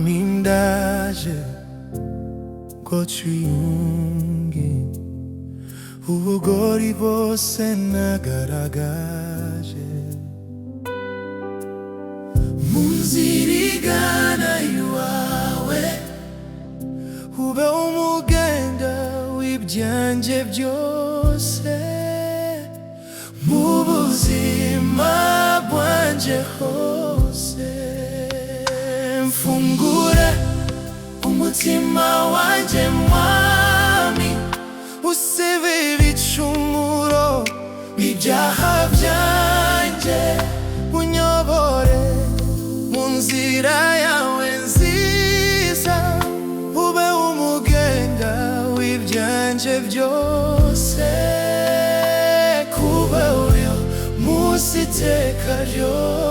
Mwami ndaje ngo twiyunge, ubugori bwose nagaragaje mu nzira igana iwawe, ube umugenda w'ibyanjye byose, mu buzima bwanje hose. Mfungure umutima wanjye Mwami, usibe ibicumuro ibyaha byanjye, unyobore mu nzira yawe nziza, ube umugenda w'ibyanjye byose, kuba uyo munsi iteka ryose.